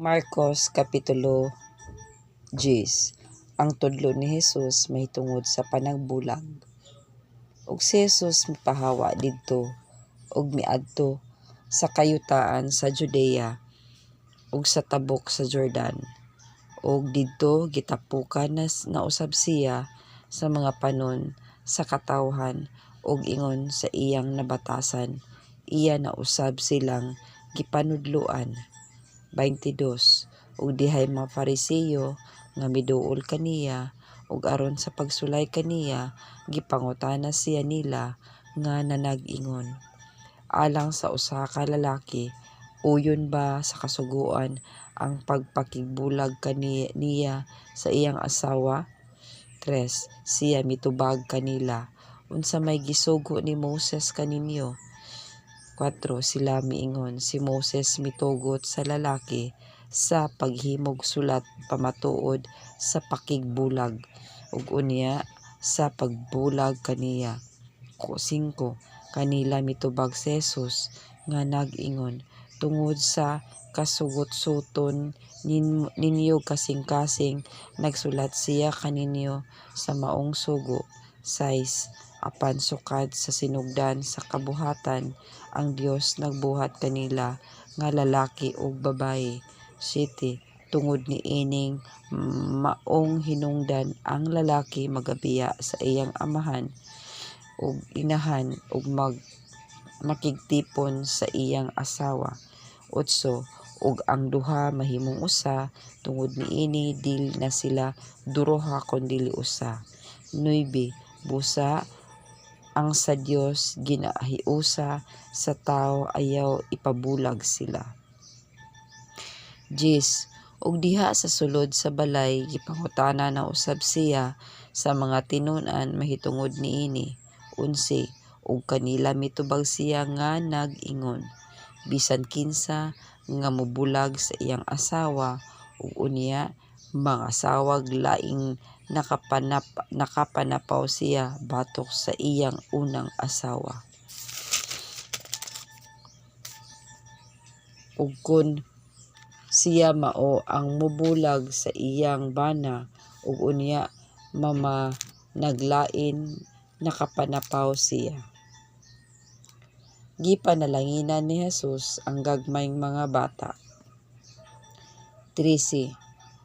Marcos Kapitulo 10. Ang tudlo ni Jesus mahitungod sa panagbulag. Ug si Jesus mipahawa didto ug miadto sa kayutaan sa Judea ug sa tabok sa Jordan. Ug didto gitapukan na usab siya sa mga panon sa katawhan ug ingon sa iyang nabatasan. Iya na usab silang gipanudloan. 22. Ug dihay mga Fariseo nga miduol kaniya ug aron sa pagsulay kaniya gipangutana siya nila nga nanag-ingon alang sa usa ka lalaki, uyon ba sa kasugoan ang pagpakigbulag niya sa iyang asawa? 3. Siya mitubag kanila, unsa may gisugo ni Moses kaninyo? 4. Sila miingon, si Moses mitugot sa lalaki sa paghimog sulat pamatuod sa pakigbulag ug unya sa pagbulag kaniya. 5. Kanila mitubag si Jesus nga nag-ingon, tungod sa kasugot-suton ninyo kasing-kasing nagsulat siya kaninyo sa maong sugo. 6. Apan sukad sa sinugdan sa kabuhatan, ang Dios nagbuhat kanila nga lalaki ug babaye. 7. Tungod ni ining maong hinungdan, ang lalaki magabiya sa iyang amahan ug inahan ug makigtipon sa iyang asawa. 8. Ug ang duha mahimong usa, tungod niini dili na sila duruha kun dili usa. 9. Busa ang sa Dios ginahiusa, sa tao ayaw ipabulag sila. 10. Ug diha sa sulod sa balay gipangutana na usab siya sa mga tinun-an mahitungod niini. 11. Ug kanila mitubag siya nga nag-ingon, bisan kinsa nga mobulag sa iyang asawa ug unya mangasawag laing nakapanapaw siya batok sa iyang unang asawa. Ug kun siya mao ang mobulag sa iyang bana ug unya naglain nakapanapaw siya. Gipanalanginan ni Jesus ang gagmayng mga bata. 13.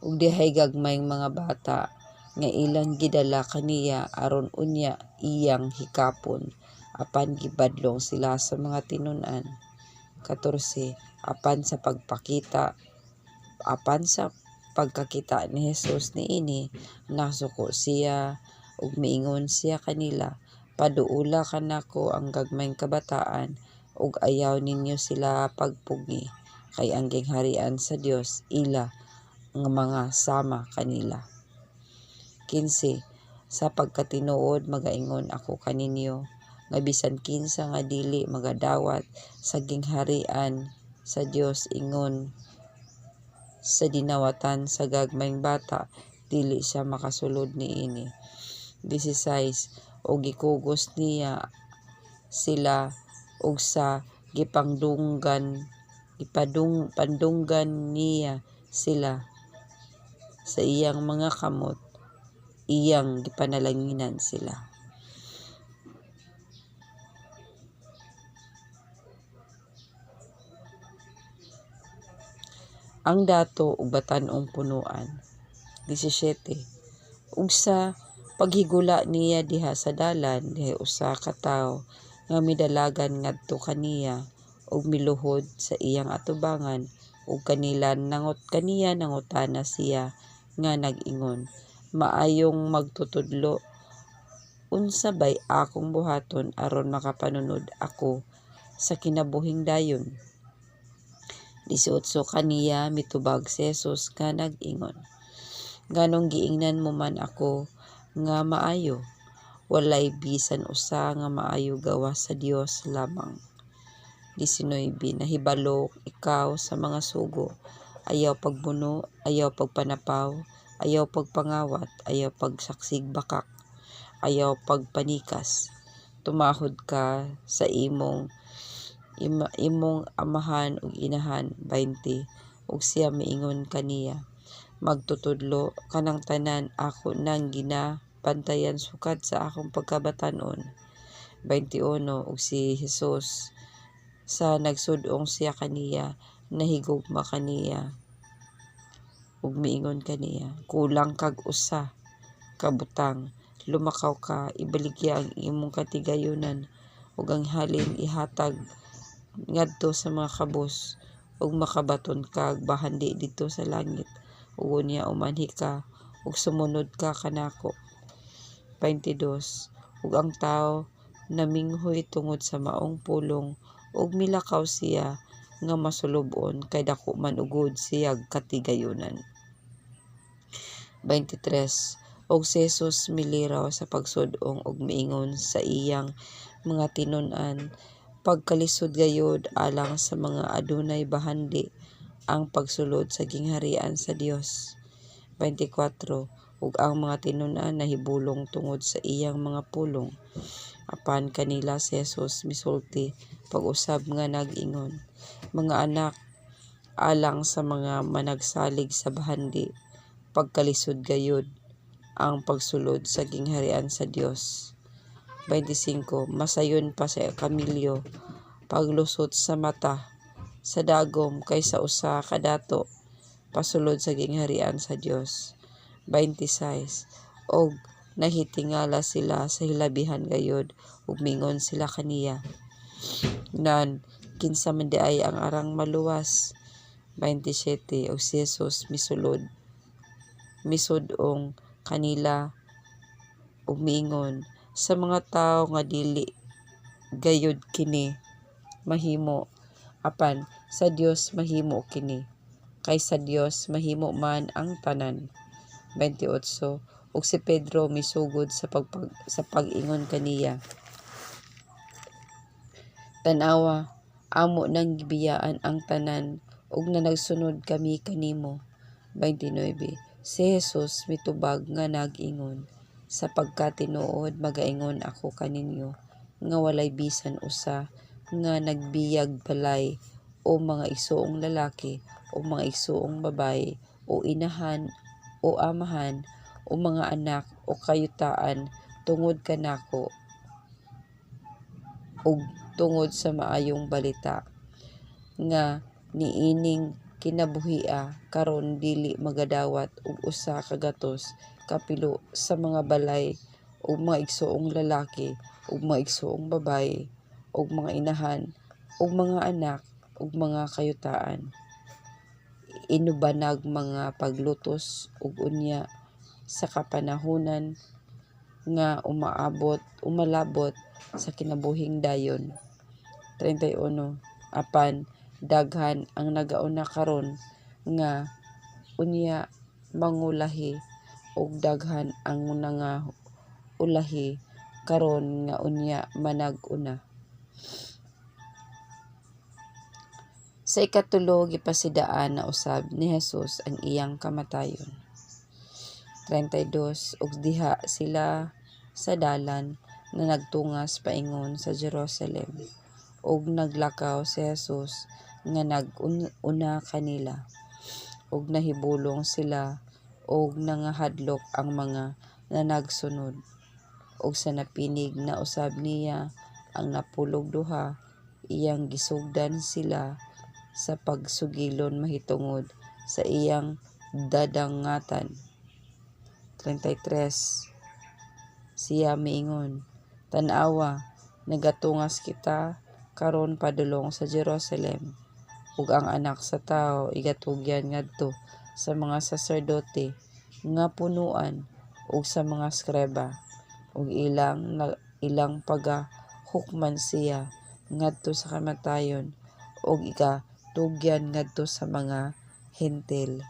Ug dihay gagmayng mga bata nga ilang gidala kaniya aron unya iyang hikapon, apan gibadlong sila sa mga tinun-an. 14. Apan sa pagkakita ni Jesus niini, nasuko siya ug miingon siya kanila, paduula kanako ang gagmayng kabataan ug ayaw ninyo sila pagpugi, kay ang gingharian sa Dios ila nga mga sama kanila. 15. Sa pagkatinuod magaingon ako kaninyo nga bisan kinsa nga dili magadawat sa gingharian sa Dios ingon sa dinawatan sa gagmayng bata, dili siya makasulod niini. 16. O gikugos niya sila ug sa pandunggan niya sila sa iyang mga kamot, iyang gipanalanginan sila. Ang dato ug batan-ong punuan. 17. Ug sa paghigula niya diha sa dalan, dihay usa ka tawo nga midalagan ngadto kaniya ug miluhod sa iyang atubangan ug kaniya nangutana siya nga nag-ingon, maayong magtutudlo, unsa bay akong buhaton aron makapanunod ako sa kinabuhing dayon? 18. Kaniya mitubag si Jesus nga nag-ingon, nganong giingnan mo man ako nga maayo? Walay bisan usa nga maayo gawas sa Dios lamang. 19. Nahibalo ikaw sa mga sugo, ayaw pagbuno, ayaw pagpanapaw, ayaw pagpangawat, ayaw pagsaksig bakak, ayaw pagpanikas. Tumahod ka sa imong amahan ug inahan. 20. ug siya miingon kaniya, magtutudlo kanang tanan ako nang ginabantayan sukad sa akong pagkabatan-on. 21 ug si Jesus sa nagsud-ong siya kaniya, nahigugma kaniya ug miingon kaniya, kulang kag usa ka butang, lumakaw ka, ibaligya ang imong katigayunan ug ang halin ihatag ngadto sa mga kabus ug makabaton kag bahandi didto sa langit ug unya umanhi ka ug sumunod ka kanako. 22 ug ang tawo naminghoy tungod sa maong pulong ug milakaw siya nga masulub-on kay dako man ugod siyag katigayunan. 23 ug si Jesus miliraw sa pagsud-ong ug miingon sa iyang mga tinun-an, pagkalisod gayud alang sa mga adunay bahandi ang pagsulod sa gingharian sa Dios. 24 ug ang mga tinun-an nahibulong tungod sa iyang mga pulong. Apan kanila si Jesus misulti pag-usab nga nag-ingon, mga anak, alang sa mga managsalig sa bahandi, pagkalisod gayud ang pagsulod sa gingharian sa Dios. 25 masayon pa sa kamilyo paglusot sa mata sa dagom kaysa usa ka dato pasulod sa gingharian sa Dios. 26 og nahitingala sila sa hilabihan gayud ug mingon sila kaniya, nan kinsa man di ay ang arang maluwas. 27 og si Jesus misud-ong kanila ug miingon, sa mga tawo nga dili gayud kini mahimo, apan sa Dios mahimo kini, kay sa Dios mahimo man ang tanan. 28 ug si Pedro misugod sa pag-ingon kaniya, tan-awa, amo nang gibiyaan ang tanan ug na nagsunod kami kanimo. 29 si Jesus mitubag nga nag-ingon, sapagkat tinuod magaingon ako kaninyo nga walay bisan usa nga nagbiyag balay o mga igsoong lalaki o mga igsoong babaye o inahan o amahan o mga anak o kayutaan tungod kanako ug tungod sa maayong balita nga niining kinabuhia karon dili magadawat og usa ka gatos kapilo sa mga balay ug mga igsoong lalaki ug mga igsoong babaye ug mga inahan ug mga anak ug mga kayutaan, inubanag mga paglutos ug unya sa kapanahunan nga umalabot sa kinabuhing dayon. 31 apan daghan ang nagauna karon nga unya mangulahi ug daghan ang nangaulahi karon nga unya manag-una. Sa ikatulo gipasidaan na usab ni Jesus ang iyang kamatayon. 32 ug diha sila sa dalan na nagtungas paingon sa Jerusalem ug naglakaw si Jesus nga nag-una kanila ug nahibulong sila ug nangahadlok ang mga nanagsunod ug sa napinig na usab niya ang napulog duha, iyang gisugdan sila sa pagsugilon mahitungod sa iyang dadangatan. 33 siya miingon, tan-awa, nagatungas kita karon padulong sa Jerusalem ug ang anak sa tao igatugyan ngadto sa mga saserdote nga punuan ug sa mga eskreba ug ilang pagahukman siya ngadto sa kamatayon ug igatugyan ngadto sa mga hentil.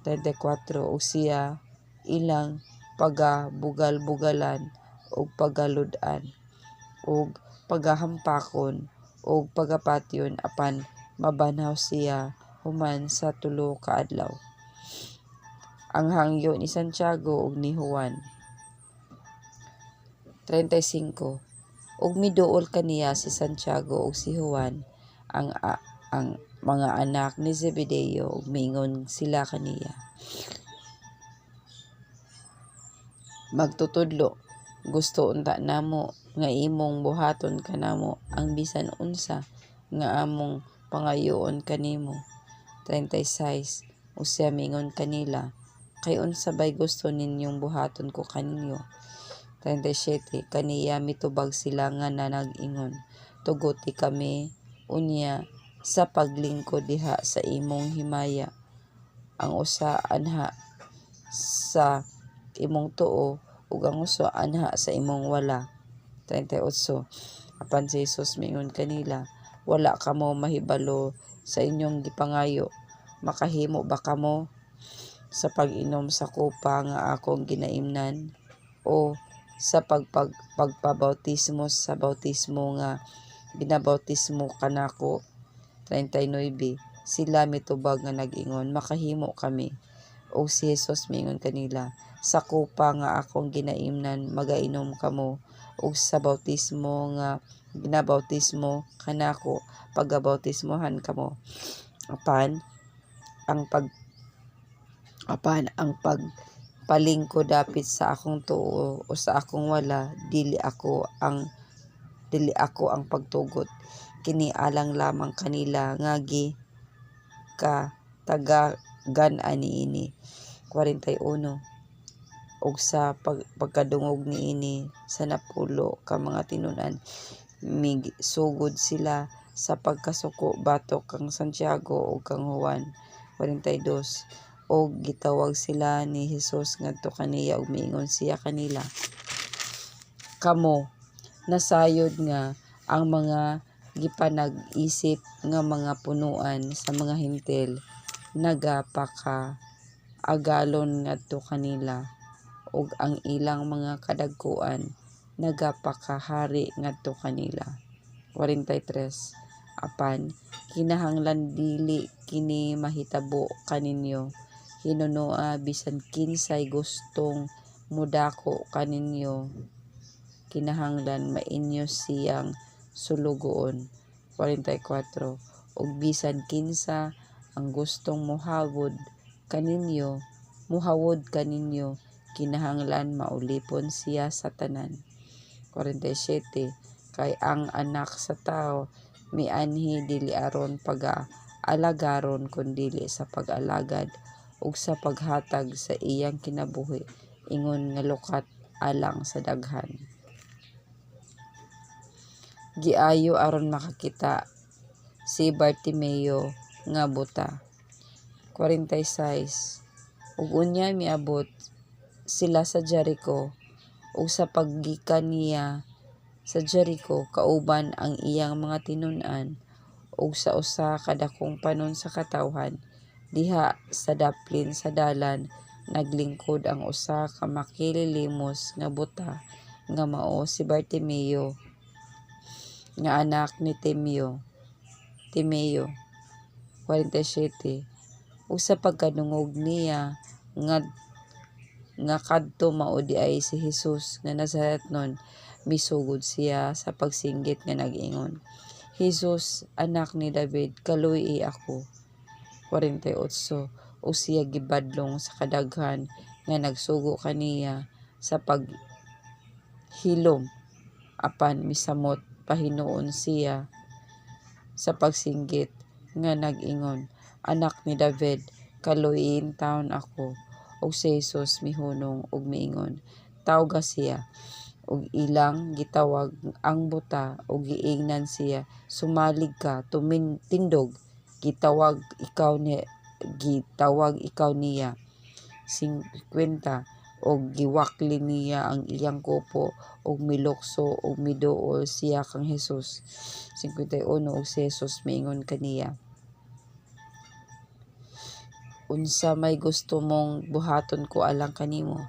34 ug siya ilang pagabugal-bugalan ug pagalud-an ug pagahampakon ug pagapatyon apan mabanhaw siya human sa 3 ka adlaw. Ang hangyo ni Santiago ug ni Juan. 35 ug miduol kaniya si Santiago ug si Juan ang mga anak ni Zebedeo ug miingon sila kaniya, magtutudlo, gusto unta namo nga imong buhaton kanamo ang bisan unsa nga among pangayoon kanimo. 36 ug siya miingon kanila, kay unsa bay gusto ninyong buhaton ko kaninyo? 37 kaniya mitubag sila nga nag-ingon, tuguti kami unya sa paglingkod diha sa imong himaya, ang usa anha sa imong tuo ug ang usa anha sa imong wala. 38 apan si Jesus miingon kanila, wala kamo mahibalo sa inyong gipangayo, makahimo ba kamo sa pag-inom sa kopa nga akong ginaimnan o sa pagpabautismo sa bautismo nga ginabautismo kanako? 39 sila mitubag nga nag-ingon, makahimo kami. O si Jesus miingon kanila, sa kopa nga akong ginaimnan magainom kamo, ug sa bautismo nga ginabautismo kanako pagabautismohan kamo. Apan ang pagpalingkod dapit sa akong tuo o sa akong wala, dili ako ang pagtugot. Kini alang lamang kanila nga katagagan niini. 41 ug sa pagkadungog niini sa napulo ka mga tinun-an, migsugod sila sa pagkasuko batok kang Santiago ug kang Juan. 42 og gitawag sila ni Jesus ngadto kaniya ug miingon siya kanila, kamo nasayod nga ang mga gipanag-isip nga mga punuan sa mga Hentil nagapakaagalon ngadto kanila, ug ang ilang mga kadagkuan nagapakahari ngadto kanila. 43 apan kinahanglan dili kini mahitabo kaninyo, hinunoa bisan kinsay gustong mudako kaninyo, kinahanglan mainyo siyang sulugoon. 44 ug bisan kinsa ang gustong muhawod kaninyo, kinahanglan maulipon siya sa tanan. 47 kay ang anak sa tao mianhi dili aron pag-alagaron kundili sa pag-alagad ug sa paghatag sa iyang kinabuhi ingon nga lukat alang sa daghan. Giayo aron makakita si Bartimeo nga buta. 46 ug unya miabot sila sa Jericho, ug sa paggikan niya sa Jericho kauban ang iyang mga tinun-an, ug sa usa ka dakong panon sa katawhan diha sa daplin sa dalan naglingkod ang usa ka makililimos nga buta nga mao si Bartimeo nga anak ni Timeo. 47 ug sa pagkadungog niya nga kadto mao ay si Jesus nga Nazaretnon, misugod siya sa pagsinggit nga nag-ingon, Jesus, anak ni David, kaluoy ako. 48 ug siya gibadlong sa kadaghan nga nagsugo kaniya sa paghilom, apan misamot pahinuon siya sa pagsinggit nga nag-ingon, anak ni David, kaluoyin taon ako. ug si Jesus mihunong ug miingon, tawga siya. Ug ilang gitawag ang buta ug giingnan siya, sumalig ka, tindog, gitawag ikaw niya. 50 ug giwakli niya ang iyang kupo ug milukso ug miduol siya kang Jesus. 51 ug si Jesus miingon kaniya, unsa may gusto mong buhaton ko alang kanimo?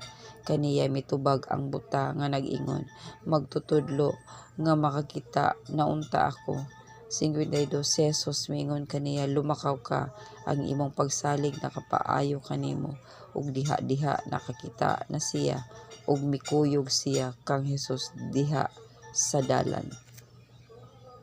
Kaniya mitubag ang buta nga nag-ingon, magtutudlo nga makakita na unta ako. 52 si Jesus miingon kaniya, lumakaw ka, ang imong pagsalig nakapaayo kanimo. Ug diha nakakita na siya ug mikuyog siya kang Jesus diha sa dalan.